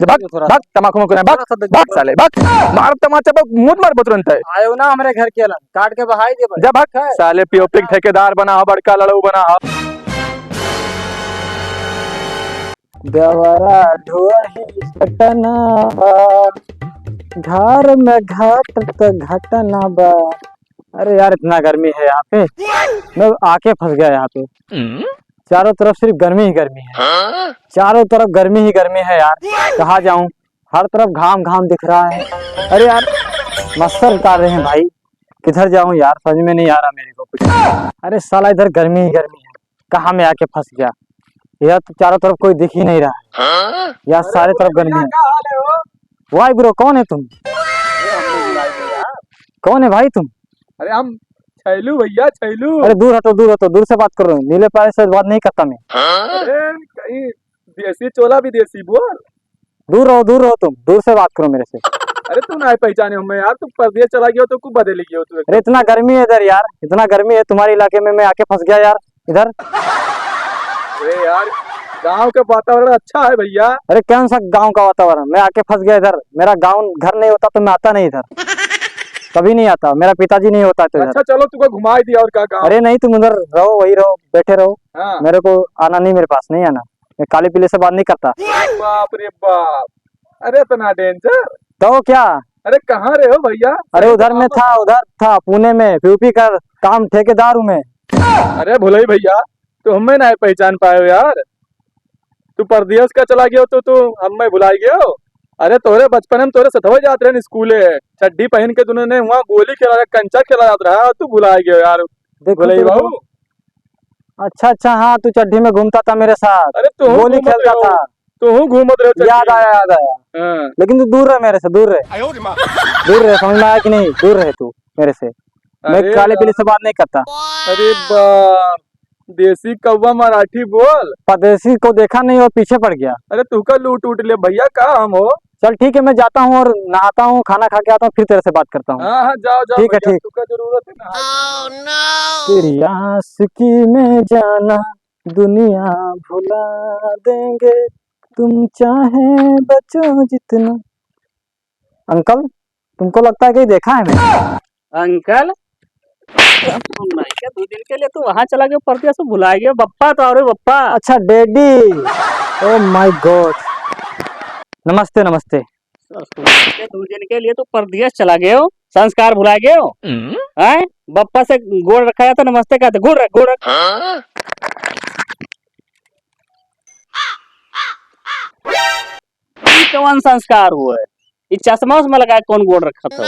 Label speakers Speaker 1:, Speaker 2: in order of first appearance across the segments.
Speaker 1: भाग भाग तमाकू मको भाग भाग साले भाग मार तमाचा मुंह मार तुरंत है
Speaker 2: आयो ना हमारे घर के लन काट के बहाई दे
Speaker 1: जा भाग साले पीओपी ठेकेदार बना हो बड़का लड़ू बना हो
Speaker 2: देवरा ढोही सटना घर में घाट तो घटना बा। अरे यार इतना गर्मी है यहाँ पे, मैं आके फंस गया यहाँ पे। चारों तरफ सिर्फ गर्मी ही गर्मी है, चारों तरफ गर्मी ही गर्मी है यार। कहाँ जाऊं, हर तरफ घाम घाम दिख रहा है। अरे यार मच्छर काट रहे हैं भाई, किधर जाऊं यार, समझ में नहीं आ रहा मेरे को कुछ। अरे साला इधर गर्मी ही गर्मी है, कहाँ मैं आके फंस गया। यार तो चारों तरफ कोई दिख ही नहीं रहा है यार, सारे तरफ गर्मी है। वाई ब्रो कौन है तुम, कौन है भाई तुम?
Speaker 1: अरे हम छैलू भैया छैलू।
Speaker 2: अरे दूर हटो दूर हटो, दूर से बात कर रहा हूँ, नीले पारे से बात नहीं करता मैं।
Speaker 1: अरे कहीं देसी चोला विदेशी बोल।
Speaker 2: दूर रहो तुम, दूर से बात करो मेरे से।
Speaker 1: अरे तू ना पहचाने हमें यार, तू परदेश चला गया तो कुछ बदल गया तू।
Speaker 2: अरे इतना गर्मी है इधर यार, इतना गर्मी है तुम्हारे इलाके में, मैं आके फंस गया यार इधर।
Speaker 1: अरे यार गांव का वातावरण अच्छा है भैया।
Speaker 2: अरे कौन सा गांव का वातावरण, मैं आके फंस गया इधर। मेरा गांव घर नहीं होता तो मैं आता नहीं इधर, कभी नहीं आता। मेरा पिताजी नहीं होता तो इधर।
Speaker 1: अच्छा चलो तुमको घुमा दिया और क्या गाँव।
Speaker 2: अरे नहीं, तुम उधर रहो, वही रहो, बैठे रहो।
Speaker 1: हाँ।
Speaker 2: मेरे को आना नहीं, मेरे पास नहीं आना, मैं काले पीले से बात नहीं करता।
Speaker 1: बाप रे बाप, अरे इतना डेंजर।
Speaker 2: तो क्या,
Speaker 1: अरे कहाँ रहे हो भैया?
Speaker 2: अरे उधर था पुणे में, पीयूपी का काम ठेकेदार हूँ मैं।
Speaker 1: अरे भुलई भैया, तो हमें ना पहचान पाए हो यार। तू परदेश का चला गया तो तू हमें भुलाई गया हो। अरे तोरे बचपन में तोरे सतवे जाते रहे स्कूले, चड्डी पहन के तूने वहाँ गोली खेला, कंचा खेला जाता रहा, तू भुला गया यार। भुलई बाबू।
Speaker 2: अच्छा हाँ, तू चड्डी में घूमता था मेरे साथ,
Speaker 1: अरे तू
Speaker 2: गोली खेलता था,
Speaker 1: तू घूमत रहे।
Speaker 2: याद आया। लेकिन तू दूर रहे मेरे से, दूर रहे, समझ में आया कि नहीं? दूर रहे तू मेरे से, मैं काले पीले से बात नहीं करता।
Speaker 1: अरे बाप, देसी कौवा मराठी बोल।
Speaker 2: परदेसी को देखा नहीं और पीछे पड़ गया।
Speaker 1: अरे तू का लूट उठ ले भैया, कहाँ हम हो?
Speaker 2: चल ठीक है, मैं जाता हूँ और नहाता हूँ, खाना खा के आता हूँ, फिर तेरे से बात करता हूँ।
Speaker 1: हाँ जाओ
Speaker 2: ठीक है ठीक।
Speaker 1: तुका जरूरत है ना।
Speaker 2: तेरी आशिकी में जाना दुनिया भुला देंगे, तुम चाहे बचो जितना। अंकल, तुमको लगता है कि देखा है मैं?
Speaker 3: अंकल 2 दिन के लिए तो वहाँ चला गया, परदेश से भुला गया। बप्पा तो और बप्पा।
Speaker 2: अच्छा डैडी, ओ माय गॉड, नमस्ते नमस्ते।
Speaker 3: 2 दिन के लिए तो परदेश चला गए हो, संस्कार भुला गए हो। हैं? बप्पा से गोड़ रखा था, नमस्ते कहते, गोड़ रख। कौन संस्कार हुआ है? ये चश्मा उसमें लगा कौन गोड़ रखा था?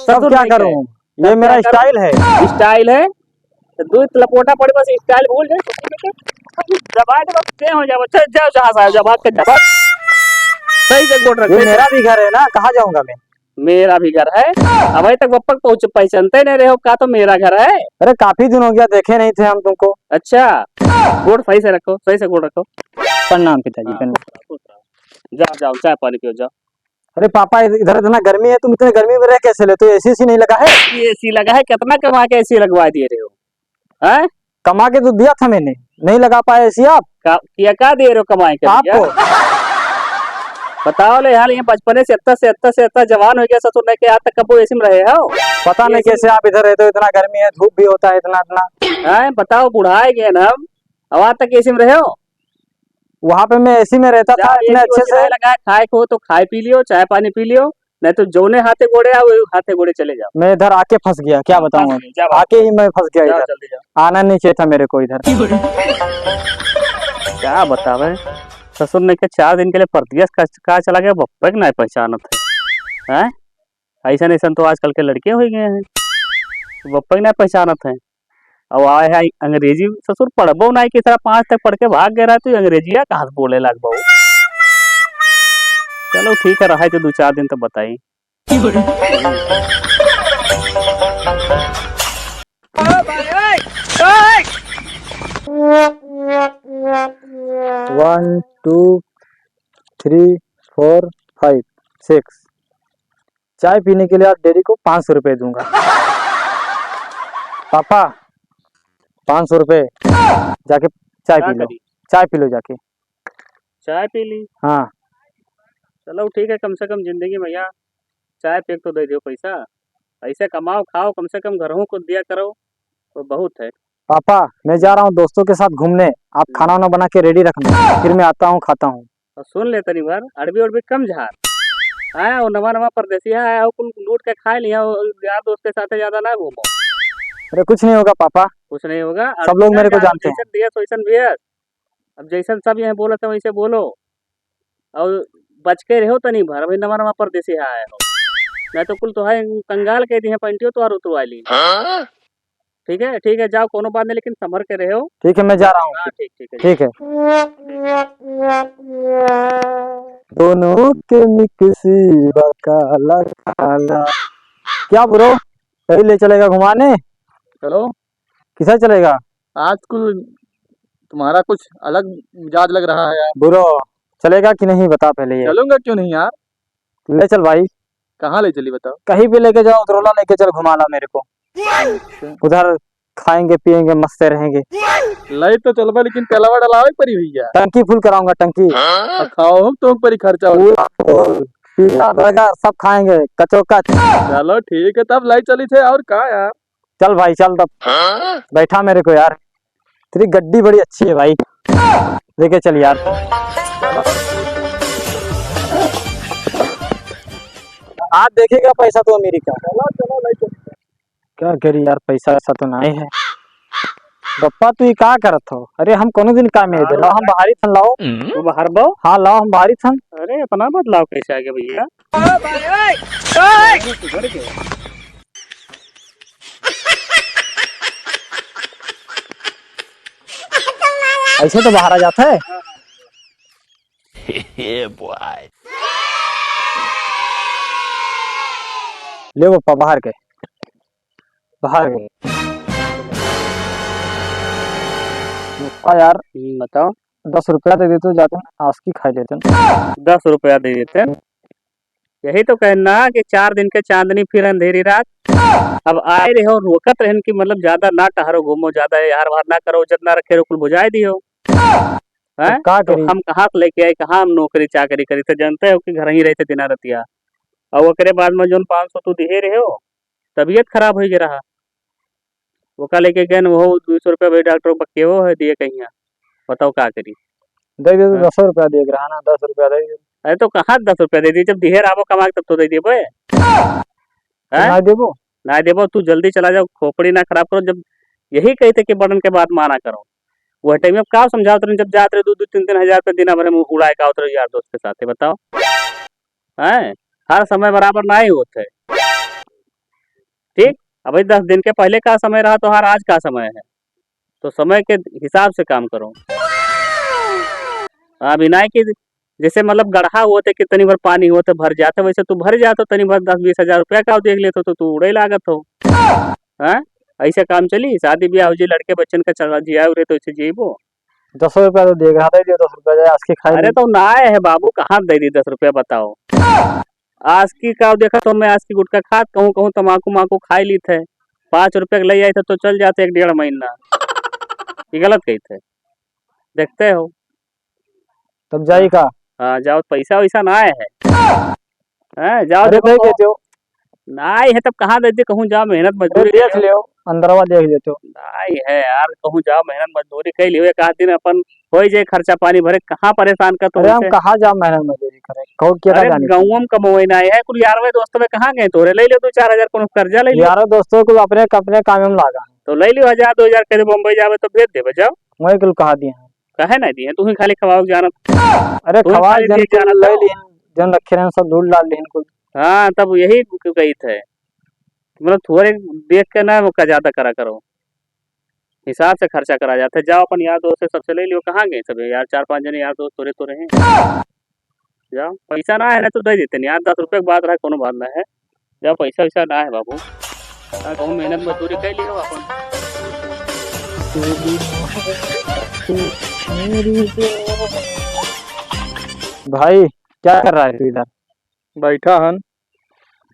Speaker 2: सब क्या करूं, ये मेरा स्टाइल है।
Speaker 3: स्टाइल है तो दूध लपोटा पड़े, बस स्टाइल भूल जाए। दबा दे हो जाओ, जाओ जहाँ से जाओ, भाग के जाओ, सही से गोड़ रख।
Speaker 2: मेरा भी घर है ना, कहाँ जाऊंगा मैं?
Speaker 3: मेरा भी घर है, अभी तक बप्पा पहचानते नहीं रहे हो का? तो मेरा घर है।
Speaker 2: अरे काफी दिन हो गया, देखे नहीं थे हम तुमको।
Speaker 3: अच्छा, गोड़ सही से रखो, सही से गोड़ रखो।
Speaker 2: प्रणाम पिताजी, प्रणाम।
Speaker 3: जाओ चाय पानी पियो जाओ।
Speaker 2: अरे पापा इधर इतना गर्मी है, तुम इतने गर्मी में रह कैसे ले? तो एसी नहीं लगा है?
Speaker 3: एसी लगा है, कितना कमा के एसी लगवा दिए रहे हो? हैं?
Speaker 2: कमा के तो दिया था मैंने, नहीं लगा पाए एसी आप?
Speaker 3: क्या दे रहे हो कमाए के
Speaker 2: आपको?
Speaker 3: बताओ ले यार, ये बचपने से इतना जवान हो गया, ससुर ने के आज तक कब एसी में रहे हो?
Speaker 2: पता नहीं कैसे आप इधर रहते हो, इतना गर्मी है, धूप भी होता है इतना।
Speaker 3: हैं? बताओ, बुढ़ाए गए ना हम, अब आज तक एसी में रहे हो?
Speaker 2: वहाँ पे मैं एसी में रहता था इतने अच्छे से।
Speaker 3: लगा खाए को तो खाए पी लियो, चाय पानी पी लियो, नहीं तो जोने हाथे गोड़े आओ, हाथे गोड़े चले जाओ।
Speaker 2: मैं इधर आके फंस गया, क्या बताऊँ, आके ही मैं फंस गया इधर। आना नहीं चाहिए था मेरे को इधर।
Speaker 3: क्या बतावे, ससुर ने के 4 दिन के लिए परदेश का चला गया, बप्पा के नहीं पहचानत है। ऐसा नहीं तो आजकल के लड़के हो गए हैं, बप्पा के नहीं पहचानत है। अब आए है अंग्रेजी, ससुर पढ़बो नहीं की तरह 5 तक पढ़ के भाग गया रहा, तो अंग्रेजिया कहाँ बोले लग बहु। चलो ठीक है, रहा तो 2-4 दिन तो बताई।
Speaker 2: 1 2 3 4 5 6 चाय पीने के लिए आज डेरी को 500 रुपए दूंगा। पापा 500 रुपए, जाके चाय पी लो, चाय पी लो जाके।
Speaker 3: चाय पी ली?
Speaker 2: हाँ
Speaker 3: चलो ठीक है, कम से कम जिंदगी में भैया चाय पे तो दे दो पैसा। ऐसे कमाओ खाओ, कम से कम घरों को दिया करो तो बहुत है।
Speaker 2: पापा मैं जा रहा हूँ दोस्तों के साथ घूमने, आप खाना वाना बना के रेडी रखना, फिर मैं आता हूँ खाता हूँ।
Speaker 3: और सुन ले तनी बार, अड़बी उड़बी कम झाड़। आया हो नवा नवा परदेसी आया हो, कुल लूट के खा लिया हो, यार दोस्त के साथ ज्यादा ना घूमो।
Speaker 2: अरे कुछ नहीं होगा पापा,
Speaker 3: कुछ नहीं होगा,
Speaker 2: सब लोग मेरे को जानते हैं।
Speaker 3: जैसन दिया वैसन बियस। अब जैसन सब यहाँ बोलत है वैसे बोलो, और बच के रहो तनी भर, अभी नवा नवा परदेसी आया हो। मैं तो कुल तो है कंगाल कह दी है, पैंटियो तो उतरवा ली। ठीक है जाओ, कोनो बात नहीं, लेकिन संभर के रहो।
Speaker 2: ठीक है मैं जा रहा हूँ।
Speaker 3: हाँ ठीक है।
Speaker 2: ठीक है। दोनों के मिक्सी काला काला। क्या ब्रो, कहीं ले चलेगा घुमाने?
Speaker 1: चलो।
Speaker 2: किसे चलेगा?
Speaker 1: आज कुल तुम्हारा कुछ अलग मिजाज लग रहा है यार।
Speaker 2: ब्रो चलेगा कि नहीं बता पहले ये।
Speaker 1: चलूंगा क्यों नहीं यार।
Speaker 2: ले चल भाई।
Speaker 1: कहाँ ले चली बताओ।
Speaker 2: कहीं भी लेके जाओ, उधरोला लेके चल, घुमाना मेरे को। उधर खाएंगे पिएंगे मस्त रहेंगे।
Speaker 1: लाई तो चलबा, लेकिन तेलवा डलावे परी हुई है।
Speaker 2: टंकी फुल कराऊंगा टंकी।
Speaker 1: खाओ हम तो परी खर्चा हो।
Speaker 2: पिज्जा बर्गर सब खाएंगे कचोकच।
Speaker 1: चलो ठीक है, तब लाई चली थे और का यार।
Speaker 2: चल भाई चल, तब बैठा मेरे को यार, तेरी गड्डी बड़ी अच्छी है भाई, लेके चल यार। आज देखेगा पैसा तो अमेरिका।
Speaker 1: चलो लाई चली।
Speaker 2: क्या करी यार, पैसा ऐसा तो नहीं है। पप्पा तू ये का करत हो? अरे हम कोनो दिन काम में लाओ, हम बाहरी थन लाओ।
Speaker 3: तू बाहर बो।
Speaker 2: हाँ लाओ, हम बाहरी थन।
Speaker 3: अरे अपना बदलाव कैसे आ गया भैया?
Speaker 2: ऐसे तो बाहर आ जाता है। ले पप्पा बाहर के, बाहर के। पप्पा यार
Speaker 3: बताओ।
Speaker 2: 10 रुपया दे देते जाते आज की खा लेते।
Speaker 3: 10 रुपया दे देते। यही तो कहना कि 4 दिन के चांदनी फिर अंधेरी रात। अब आए रहे हो रोकत रहन की, मतलब ज्यादा ना टहरो घूमो, ज्यादा यार वार ना करो, जितना रखे कुल बुझाई दियो। हैं?
Speaker 2: का
Speaker 3: तो
Speaker 2: करी?
Speaker 3: हम कहाँ से लेके आए, कहाँ हम नौकरी चाकरी करी थे, जानते हो कि घर ही रहते दिना रतिया। और ओकरे बाद में जो 500 तू दिहे रहे हो, तबीयत खराब हो गया रहा। वो का लेके गए वो 200 रुपया भाई डॉक्टर बक्के हो है दिए कहीं। बताओ क्या करी।
Speaker 2: दे दे, 10 रुपया देख रहा ना, 10 रुपया दे दे।
Speaker 3: अरे तो कहाँ 10 रुपया दे दी, जब दिहे रहा कमा तब तो दे दिए बे।
Speaker 2: ना देबो।
Speaker 3: ना देबो, तू जल्दी चला जाओ, खोपड़ी ना खराब करो। जब यही कहते कि बड़न के बाद माना करो, वह टाइम में का समझाओ तुम, जब जाते रहे 2-3 हजार रुपये दिन भर में उड़ाए का उतरे यार दोस्त के साथ, बताओ। हैं? हर समय बराबर ना ही होते। ठीक, अभी 10 दिन के पहले का समय रहा तो हर आज का समय है, तो समय के हिसाब से काम करो। अभी ना कि जैसे मतलब गढ़ा होते कि तनी भर पानी होते भर जाते, वैसे तू भर जाते तनी भर 10-20 हजार रुपया का देख लेते तो तू उड़े लागत हो। हैं? ऐसे काम चली, शादी ब्याह हो जी, लड़के बच्चन का चला जिया रहे तो ऐसे जीवो।
Speaker 2: 10 रुपया तो देख रहा था, 10 रुपया जाए आज के खाए।
Speaker 3: अरे तो ना है बाबू, कहाँ दे दी 10 रुपया बताओ। आज की का देखा तो मैं आज की गुटखा खात कहूँ कहूँ तमाकू माकू खाई ली थे, 5 रुपया ले आए थे तो चल जाते 1-1.5 महीना। ये गलत कही थे, देखते हो।
Speaker 2: तब जाई का?
Speaker 3: हाँ जाओ, पैसा वैसा ना आए है। जाओ
Speaker 2: अरे
Speaker 3: देखो,
Speaker 2: देख लेते हो,
Speaker 3: ना आए है तब कहाँ देते, कहूँ जाओ मेहनत
Speaker 2: अरे
Speaker 3: मजदूरी
Speaker 2: देख लियो, अंदरवा देख लेते हो।
Speaker 3: आई है यार, कहूँ जाओ मेहनत मजदूरी कई लियो, एक आध दिन अपन हो जाए खर्चा पानी भरे, कहाँ परेशान कर तो
Speaker 2: अरे हम
Speaker 3: हमसे।
Speaker 2: कहाँ जा मेहनत मजदूरी करे, कहो क्या
Speaker 3: अरे
Speaker 2: जाने।
Speaker 3: गाँव में कमोई ना है, कुल यारवे दोस्तों में कहाँ गए तोरे, ले लियो 2-4 हजार कोनो कर्जा ले लियो,
Speaker 2: यार दोस्तों को अपने अपने काम में लागा,
Speaker 3: तो ले लियो 1000-2000 के बम्बई जावे तो भेज दे जाओ।
Speaker 2: वही कुल कहा दिए हैं।
Speaker 3: कहे ना दिए, तू ही खाली खवाओ जाना।
Speaker 2: अरे
Speaker 3: तू ही
Speaker 2: खवा
Speaker 3: खाली
Speaker 2: जन
Speaker 3: दिए
Speaker 2: कुल
Speaker 3: जाना
Speaker 2: ले
Speaker 3: तो।
Speaker 2: लिए, जन रखे रहे सब दूध डाल लिए कुल।
Speaker 3: हाँ तब यही कही थे, मतलब थोड़े देख के ना वो का ज्यादा करा करो, हिसाब से खर्चा करा जाता है। जाओ अपन यार दोस्त से सबसे ले लियो, कहाँ गए सब यार, 4-5 जने यार दोस्त तोरे तो रहे। जाओ, पैसा ना है ना तो दे देते नहीं यार, 10 रुपये की बात रहा कोनो बात ना है। जाओ, पैसा वैसा ना है बाबू, कहूँ मेहनत मजदूरी कर लियो अपन।
Speaker 2: भाई क्या कर रहा है तू इधर?
Speaker 1: बैठा हन।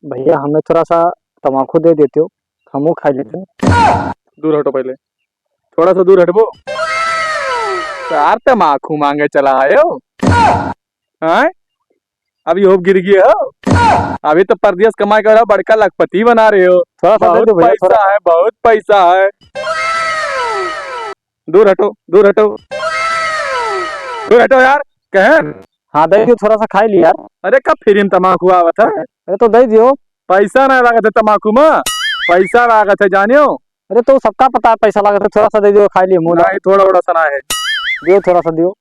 Speaker 2: भैया हमें थोड़ा सा तम्बाकू दे देते हो, हम खा लेते हैं।
Speaker 1: दूर हटो, पहले थोड़ा सा दूर हटबो। यार तमाकू मांगे चला आए हो? हैं? अभी हो गिर गए हो। अभी तो परदेश कमाई कर रहे हो, बड़का लखपति बना रहे हो।
Speaker 2: थोड़ा सा दे
Speaker 1: बहुत
Speaker 2: दो भैया, थोड़ा
Speaker 1: पैसा है, बहुत पैसा है। दूर हटो, दूर हटो, दूर हटो यार। कहे
Speaker 2: हाँ दे दियो, थोड़ा सा खाई लिया यार।
Speaker 1: अरे कब फिर तमाकू आवत है?
Speaker 2: अरे तो दे दियो।
Speaker 1: पैसा ना लागत है तमाकू में, पैसा लागत है जानियो।
Speaker 2: अरे तो सबका पता है पैसा लगा, थोड़ा सा दे दियो, खाई लियो मुंह
Speaker 1: नहीं थोड़ा बड़ा सना है।
Speaker 2: दियो, थोड़ा सा दियो।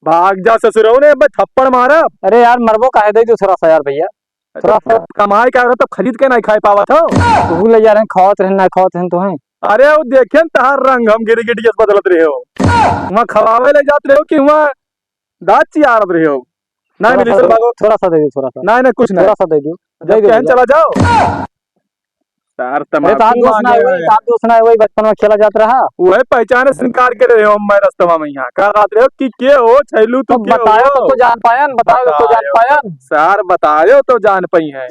Speaker 1: भाग जा ससुरो ने बस थप्पड़ मारा।
Speaker 2: अरे यार मरबो का है, दे दियो थोड़ा सा यार भैया। थोड़ा सा
Speaker 1: कमाई क्या तो खरीद के नहीं खाई पावा था।
Speaker 2: तू ले जा रहे हैं, खावत रहना है, खावत रहन तो है।
Speaker 1: अरे वो देखे न तहार रंग हम गिर गिर बदलत रहे हो। वहाँ खवावे ले जाते रहे हो कि वहाँ दांत चियारत रहे हो। नहीं मिली सर भागो।
Speaker 2: थोड़ा सा दे दियो, थोड़ा सा।
Speaker 1: नहीं नहीं कुछ नहीं,
Speaker 2: थोड़ा सा दे दियो, दे
Speaker 1: जब
Speaker 2: दियो
Speaker 1: कहन
Speaker 2: भैया।
Speaker 1: चला जाओ। तार
Speaker 2: अरे
Speaker 1: तमाकू
Speaker 2: तार दोस्त ना है,
Speaker 1: मांगे
Speaker 2: वही
Speaker 1: हैं।
Speaker 2: तार दोस्त ना है, वही बचपन में खेला जाता रहा।
Speaker 1: वही पहचाने से इनकार कर रहे हो। मैं रास्ता में यहाँ कहा रहे हो कि के हो छैलू
Speaker 2: तो
Speaker 1: तू के
Speaker 2: बतायो
Speaker 1: हो।
Speaker 2: तो जान पायन, बतायो तो जान पायन।
Speaker 1: सर बतायो तो जान पई है।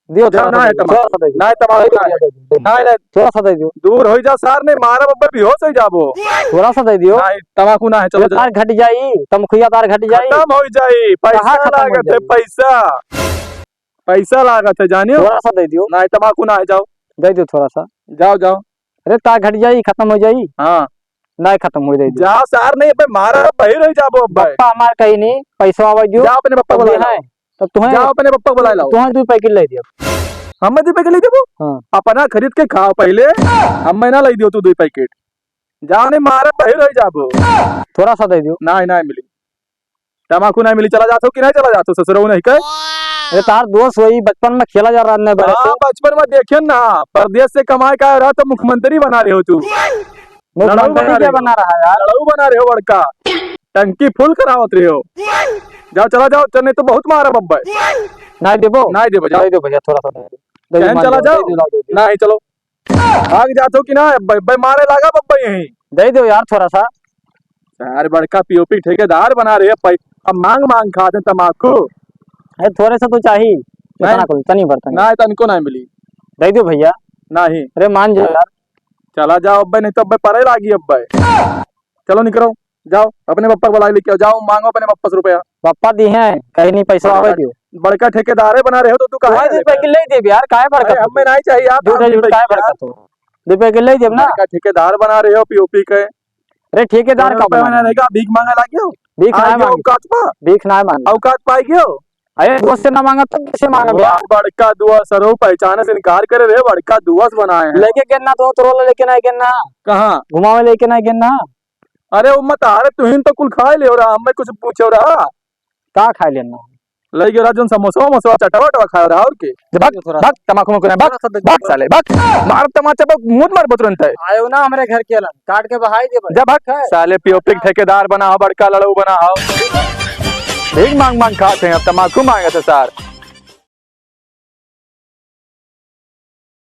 Speaker 2: दियो थोड़ा
Speaker 1: ना
Speaker 2: सा
Speaker 1: है
Speaker 2: दे दियो,
Speaker 1: तमाकू,
Speaker 2: थोड़ा सा दे दियो।
Speaker 1: ना है तमाकू, ना है। नहीं नहीं
Speaker 2: थोड़ा सा दे दियो,
Speaker 1: दूर हो जा सर, नहीं मारा बब्बे बेहोश हो जाबो।
Speaker 2: थोड़ा सा दे दियो।
Speaker 1: नहीं तमाकू ना है, चलो
Speaker 2: तार घट जाई, तमखुया तार घट जाई।
Speaker 1: खत्म हो जाई। पैसा
Speaker 2: कहाँ खत्म हो
Speaker 1: लागत है,
Speaker 2: जाई?
Speaker 1: पैसा पैसा लागत है जानियो।
Speaker 2: थोड़ा सा दे दियो,
Speaker 1: नहीं तमाकू ना है, जाओ
Speaker 2: दे दियो थोड़ा सा।
Speaker 1: जाओ जाओ।
Speaker 2: अरे तार घट जाई, खत्म हो जाई।
Speaker 1: हाँ
Speaker 2: नहीं खत्म हो जाई।
Speaker 1: जाओ सर, नहीं अबे मारा बही रह जाबो अब्बे।
Speaker 2: पप्पा हमार कहीं नहीं, पैसा आवाज दियो।
Speaker 1: जाओ अपने पप्पा को बुला
Speaker 2: है
Speaker 1: लाओ।
Speaker 2: तब तुम्हें,
Speaker 1: जाओ अपने पप्पा को बुला लाओ।
Speaker 2: तुम्हें 2 पैकेट ले दियो।
Speaker 1: हमें 2 पैकेट ले देबो।
Speaker 2: हाँ
Speaker 1: अपना खरीद के खाओ पहले, हमें ना ले दियो तू 2 पैकेट। जाओ नहीं मारा बही रह जाबो।
Speaker 2: थोड़ा सा दे दियो।
Speaker 1: नहीं नहीं मिली तमाकू, नहीं मिली। चला जातो कि नहीं चला जातो ससुरो नहीं कहे।
Speaker 2: अरे तार दोस्त वही बचपन में खेला जा रहा है बड़े से।
Speaker 1: हाँ बचपन में देखे ना, परदेश से कमाई का रहा तो मुख्यमंत्री बना रहे हो तू।
Speaker 2: मुख्यमंत्री क्या बना रहा है यार?
Speaker 1: लड़ाऊ बना रहे हो बड़का, टंकी फुल करावत रहे हो। जाओ चला जाओ, चलने तो बहुत मारा बब्बे।
Speaker 2: नहीं देबो,
Speaker 1: नहीं देबो, जाओ
Speaker 2: दे दो भैया, थोड़ा सा दे दो। दे दो,
Speaker 1: कहन
Speaker 2: मान
Speaker 1: चला
Speaker 2: जाओ,
Speaker 1: जाओ।
Speaker 2: दे दो, दे दो।
Speaker 1: नहीं चलो भाग जातो कि ना, बब्बे मारे लागा बब्बे यहीं।
Speaker 2: दे दो यार थोड़ा सा।
Speaker 1: यार बड़का पीओपी ठेकेदार बना रहे हैं। अब मांग मांग खाते तमाकू।
Speaker 2: अरे थोड़े सा तो चाहिए, इतना कोई तनी बर्तन।
Speaker 1: ना तनको नहीं मिली।
Speaker 2: दे दो भैया।
Speaker 1: नहीं
Speaker 2: अरे मान जाओ यार।
Speaker 1: चला जाओ अब्बे, नहीं तो अब्बे परे लागी अब्बे। चलो निकलो, जाओ अपने पप्पा को बुला लेके आओ। जाओ मांगो अपने पप्पा से रुपया।
Speaker 2: पापा दी हैं कहीं नहीं, पैसा आवे दियो।
Speaker 1: बड़का ठेकेदार बना रहे हो तो तू कहा
Speaker 2: तुम्हारे 2 पैकेट ले दे यार, काहे बड़का
Speaker 1: हमें नहीं चाहिए आप।
Speaker 2: झूठे झूठ काहे बड़का तो 2 पैकेट ले दे ना।
Speaker 1: बड़का ठेकेदार बना रहे हो पीओपी के।
Speaker 2: अरे ठेकेदार का
Speaker 1: रुपए
Speaker 2: बना
Speaker 1: मैंने रहेगा, भीख मांगा लागी हो।
Speaker 2: भीख ना
Speaker 1: आगे
Speaker 2: मांग,
Speaker 1: औकात पा,
Speaker 2: भीख ना मांग।
Speaker 1: औकात पाई गयो।
Speaker 2: अरे दोस्त से ना मांगा तो कैसे मांगा यार?
Speaker 1: बड़का दुआ सरो पहचाने से इनकार करे रहे। बड़का दुआस बनाए हैं।
Speaker 2: लेके गिरना तो रोल लेके ना गिरना,
Speaker 1: कहाँ?
Speaker 2: घुमावे लेके ना गिरना।
Speaker 1: अरे वो मत आ रहे, तुहिन तो कुल खाए ले रहा, हमें कुछ पूछे रहा।
Speaker 2: का खाई लेना?
Speaker 1: ले गया जो समोसा वमोसा चटवा वटवा खा रहा और के। भाग भाग तमाकू में भाग भाग साले भाग। मार तमाचा मुंह मार तुरंत है।
Speaker 2: आयो ना हमारे घर के काट के बहाई दे
Speaker 1: जा भाग साले, पीओपी ठेकेदार बना हो, बड़का लड़ऊ बना हो। भीख मांग मांग खाते हैं, अब तमाकू मांगे थे सर।